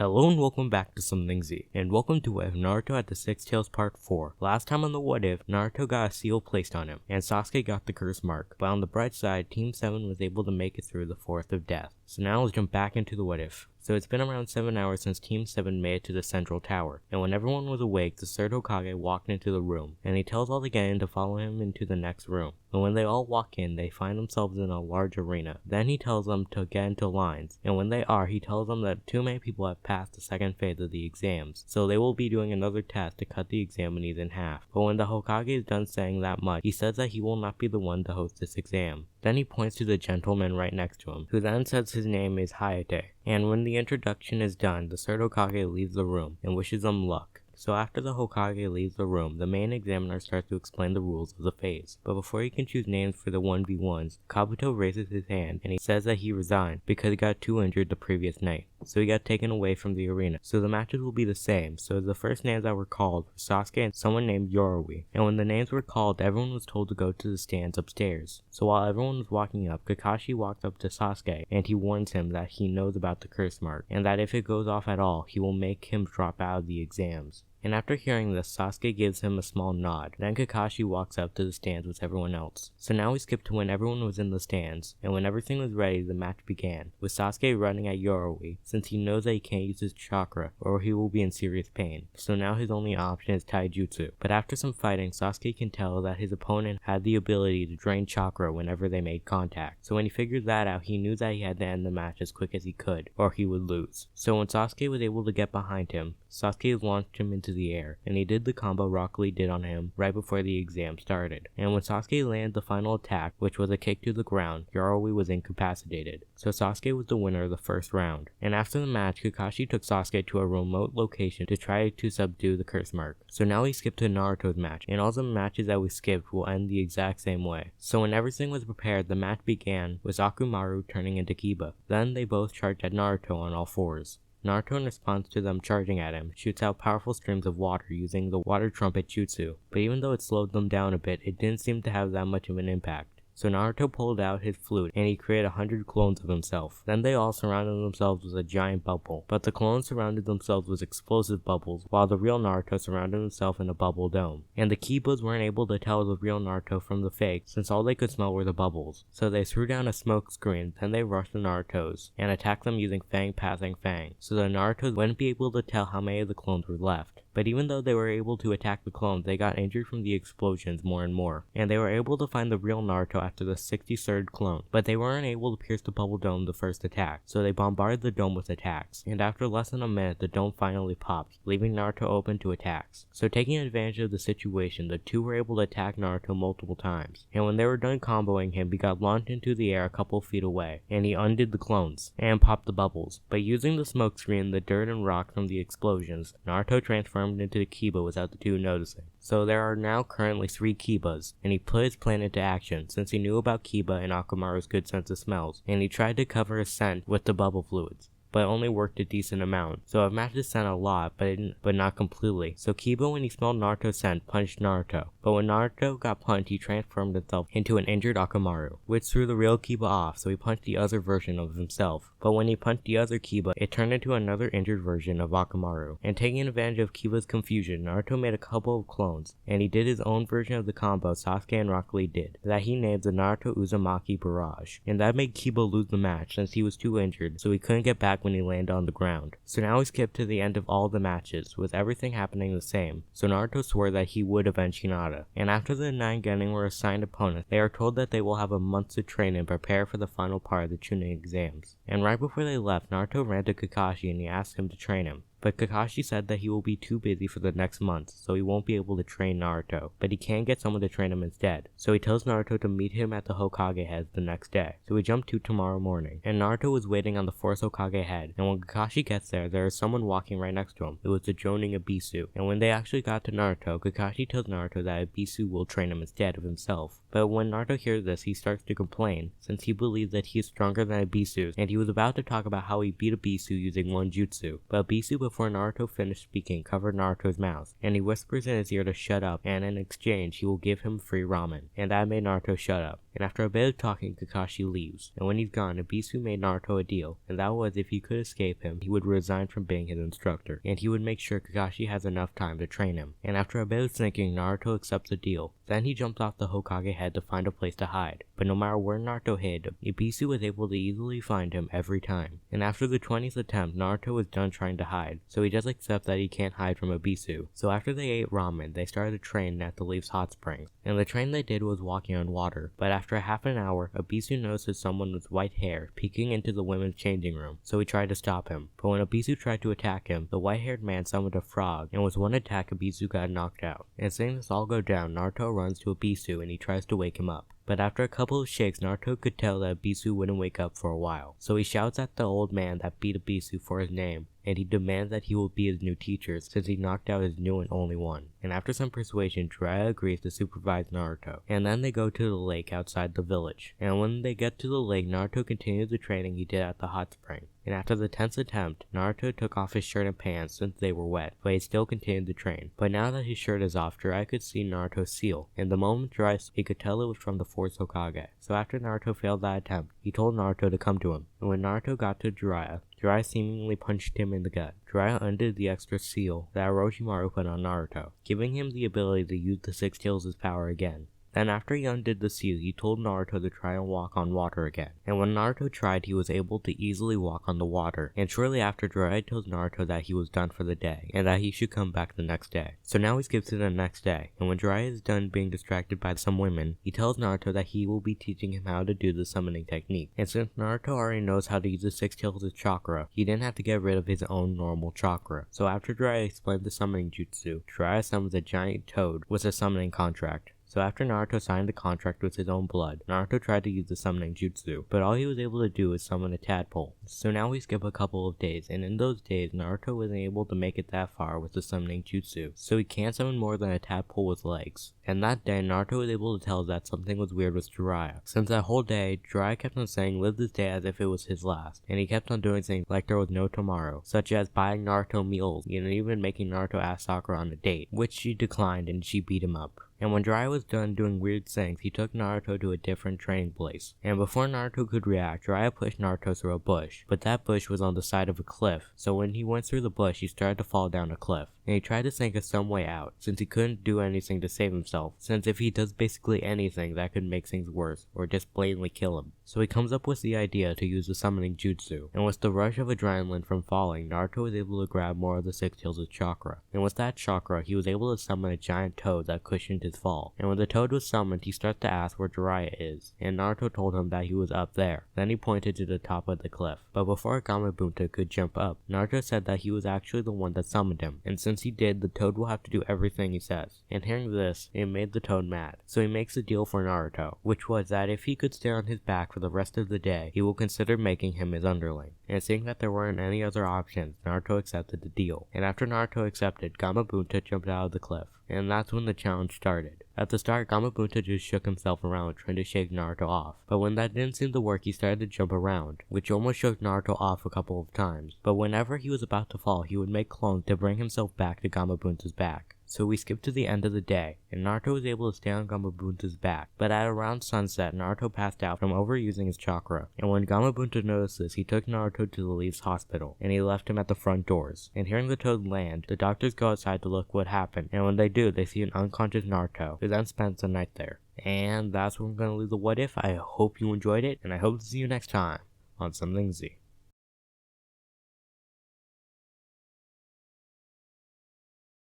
Hello and welcome back to Something Z, and welcome to What If Naruto at the Six Tails Part 4. Last time on the What If, Naruto got a seal placed on him, and Sasuke got the curse mark, but on the bright side, Team 7 was able to make it through the Fourth of Death. So now let's jump back into the What If. So it's been around 7 hours since Team 7 made it to the central tower, and when everyone was awake, the third Hokage walked into the room, and he tells all the gang to follow him into the next room. And when they all walk in, they find themselves in a large arena. Then he tells them to get into lines, and when they are, he tells them that too many people have passed the second phase of the exams, so they will be doing another test to cut the examinees in half. But when the Hokage is done saying that much, he says that he will not be the one to host this exam. Then he points to the gentleman right next to him, who then says his name is Hayate. And when the introduction is done, the third Hokage leaves the room and wishes them luck. So after the Hokage leaves the room, the main examiner starts to explain the rules of the phase. But before he can choose names for the 1v1s, Kabuto raises his hand and he says that he resigned because he got too injured the previous night. So he got taken away from the arena. So the matches will be the same. So the first names that were called were Sasuke and someone named Yoroi. And when the names were called, everyone was told to go to the stands upstairs. So while everyone was walking up, Kakashi walks up to Sasuke and he warns him that he knows about the curse mark, and that if it goes off at all, he will make him drop out of the exams. And after hearing this, Sasuke gives him a small nod. Then Kakashi walks up to the stands with everyone else. So now we skip to when everyone was in the stands, and when everything was ready, the match began, with Sasuke running at Yoroi, since he knows that he can't use his chakra, or he will be in serious pain. So now his only option is taijutsu. But after some fighting, Sasuke can tell that his opponent had the ability to drain chakra whenever they made contact. So when he figured that out, he knew that he had to end the match as quick as he could, or he would lose. So when Sasuke was able to get behind him, Sasuke launched him into the air, and he did the combo Rock Lee did on him right before the exam started. And when Sasuke landed the final attack, which was a kick to the ground, Yoroi was incapacitated. So Sasuke was the winner of the first round. And after the match, Kakashi took Sasuke to a remote location to try to subdue the curse mark. So now we skip to Naruto's match, and all the matches that we skipped will end the exact same way. So when everything was prepared, the match began with Akumaru turning into Kiba. Then they both charged at Naruto on all fours. Naruto, in response to them charging at him, shoots out powerful streams of water using the water trumpet jutsu, but even though it slowed them down a bit, it didn't seem to have that much of an impact. So Naruto pulled out his flute and he created 100 clones of himself. Then they all surrounded themselves with a giant bubble, but the clones surrounded themselves with explosive bubbles, while the real Naruto surrounded himself in a bubble dome. And the Kibas weren't able to tell the real Naruto from the fake, since all they could smell were the bubbles. So they threw down a smoke screen, then they rushed the Narutos and attacked them using Fang passing Fang, so the Narutos wouldn't be able to tell how many of the clones were left. But even though they were able to attack the clones, they got injured from the explosions more and more, and they were able to find the real Naruto after the 63rd clone, but they weren't able to pierce the bubble dome the first attack, so they bombarded the dome with attacks, and after less than a minute, the dome finally popped, leaving Naruto open to attacks. So taking advantage of the situation, the two were able to attack Naruto multiple times, and when they were done comboing him, he got launched into the air a couple feet away, and he undid the clones, and popped the bubbles. But using the smoke screen, the dirt and rock from the explosions, Naruto transformed into the Kiba without the two noticing. So there are now currently 3 Kibas, and he put his plan into action since he knew about Kiba and Akumaru's good sense of smells, and he tried to cover his scent with the bubble fluids, but it only worked a decent amount. So it matched his scent a lot, but not completely. So Kiba, when he smelled Naruto's scent, punched Naruto. But when Naruto got punched, he transformed himself into an injured Akumaru, which threw the real Kiba off, so he punched the other version of himself. But when he punched the other Kiba, it turned into another injured version of Akumaru. And taking advantage of Kiba's confusion, Naruto made a couple of clones, and he did his own version of the combo Sasuke and Rock Lee did, that he named the Naruto Uzumaki Barrage. And that made Kiba lose the match since he was too injured, so he couldn't get back when he landed on the ground. So now we skip to the end of all the matches, with everything happening the same. So Naruto swore that he would avenge Hinata, and after the 9 Genin were assigned opponents, they are told that they will have a month to train and prepare for the final part of the Chunin exams. And right before they left, Naruto ran to Kakashi and he asked him to train him. But Kakashi said that he will be too busy for the next month, so he won't be able to train Naruto, but he can get someone to train him instead. So he tells Naruto to meet him at the Hokage head the next day. So we jump to tomorrow morning, and Naruto was waiting on the 4th Hokage head, and when Kakashi gets there is someone walking right next to him. It was the Jonin Ebisu, and when they actually got to Naruto, Kakashi tells Naruto that Ebisu will train him instead of himself. But when Naruto hears this, he starts to complain, since he believes that he is stronger than Ibisu, and he was about to talk about how he beat Ibisu using one jutsu. But Ibisu, before Naruto finished speaking, covered Naruto's mouth, and he whispers in his ear to shut up, and in exchange, he will give him free ramen. And that made Naruto shut up. And after a bit of talking, Kakashi leaves. And when he's gone, Ibisu made Naruto a deal, and that was if he could escape him, he would resign from being his instructor, and he would make sure Kakashi has enough time to train him. And after a bit of thinking, Naruto accepts the deal. Then he jumps off the Hokage head to find a place to hide. But no matter where Naruto hid, Ibisu was able to easily find him every time. And after the 20th attempt, Naruto was done trying to hide, so he just accepts that he can't hide from Ibisu. So after they ate ramen, they started to train at the Leaf's hot springs. And the train they did was walking on water. But after half an hour, Ibisu noticed someone with white hair peeking into the women's changing room, so he tried to stop him. But when Ibisu tried to attack him, the white-haired man summoned a frog, and with one attack, Ibisu got knocked out. And seeing this all go down, Naruto runs to Ibisu and he tries to wake him up. But after a couple of shakes, Naruto could tell that Ibisu wouldn't wake up for a while. So he shouts at the old man that beat Ibisu for his name, and he demands that he will be his new teacher since he knocked out his new and only one. And after some persuasion, Jiraiya agrees to supervise Naruto. And then they go to the lake outside the village. And when they get to the lake, Naruto continues the training he did at the hot spring. And after the 10th attempt, Naruto took off his shirt and pants since they were wet, but he still continued to train. But now that his shirt is off, Jiraiya could see Naruto's seal, and the moment Jiraiya saw, he could tell it was from the 4th Hokage. So after Naruto failed that attempt, he told Naruto to come to him. And when Naruto got to Jiraiya seemingly punched him in the gut. Jiraiya undid the extra seal that Orochimaru put on Naruto, giving him the ability to use the Six Tails' power again. Then after he undid the seal, he told Naruto to try and walk on water again. And when Naruto tried, he was able to easily walk on the water. And shortly after, Jiraiya tells Naruto that he was done for the day, and that he should come back the next day. So now he skips to the next day, and when Jiraiya is done being distracted by some women, he tells Naruto that he will be teaching him how to do the summoning technique. And since Naruto already knows how to use the Six Tails' chakra, he didn't have to get rid of his own normal chakra. So after Jiraiya explained the summoning jutsu, Jiraiya summons a giant toad with a summoning contract. So after Naruto signed the contract with his own blood, Naruto tried to use the summoning jutsu, but all he was able to do was summon a tadpole. So now we skip a couple of days, and in those days, Naruto wasn't able to make it that far with the summoning jutsu, so he can't summon more than a tadpole with legs. And that day, Naruto was able to tell that something was weird with Jiraiya. Since that whole day, Jiraiya kept on saying live this day as if it was his last, and he kept on doing things like there was no tomorrow, such as buying Naruto meals, and even making Naruto ask Sakura on a date, which she declined and she beat him up. And when Jiraiya was done doing weird things, he took Naruto to a different training place. And before Naruto could react, Jiraiya pushed Naruto through a bush. But that bush was on the side of a cliff, so when he went through the bush, he started to fall down a cliff. And he tried to think of some way out, since he couldn't do anything to save himself, since if he does basically anything, that could make things worse, or just blatantly kill him. So he comes up with the idea to use the summoning jutsu, and with the rush of adrenaline from falling, Naruto was able to grab more of the Six Tails' chakra. And with that chakra, he was able to summon a giant toad that cushioned his fall. And when the toad was summoned, he started to ask where Jiraiya is, and Naruto told him that he was up there. Then he pointed to the top of the cliff. But before Gamabunta could jump up, Naruto said that he was actually the one that summoned him, and since he did, the toad will have to do everything he says. And hearing this, it made the toad mad. So he makes a deal for Naruto, which was that if he could stay on his back for the rest of the day, he will consider making him his underling. And seeing that there weren't any other options, Naruto accepted the deal. And after Naruto accepted, Gamabunta jumped out of the cliff. And that's when the challenge started. At the start, Gamabunta just shook himself around trying to shake Naruto off. But when that didn't seem to work, he started to jump around, which almost shook Naruto off a couple of times. But whenever he was about to fall, he would make clones to bring himself back to Gamabunta's back. So we skipped to the end of the day, and Naruto was able to stay on Gamabunta's back. But at around sunset, Naruto passed out from overusing his chakra. And when Gamabunta noticed this, he took Naruto to the Leaf's hospital, and he left him at the front doors. And hearing the toad land, the doctors go outside to look what happened. And when they do, they see an unconscious Naruto, who then spends the night there. And that's where I'm going to leave the what if. I hope you enjoyed it, and I hope to see you next time on Something Z.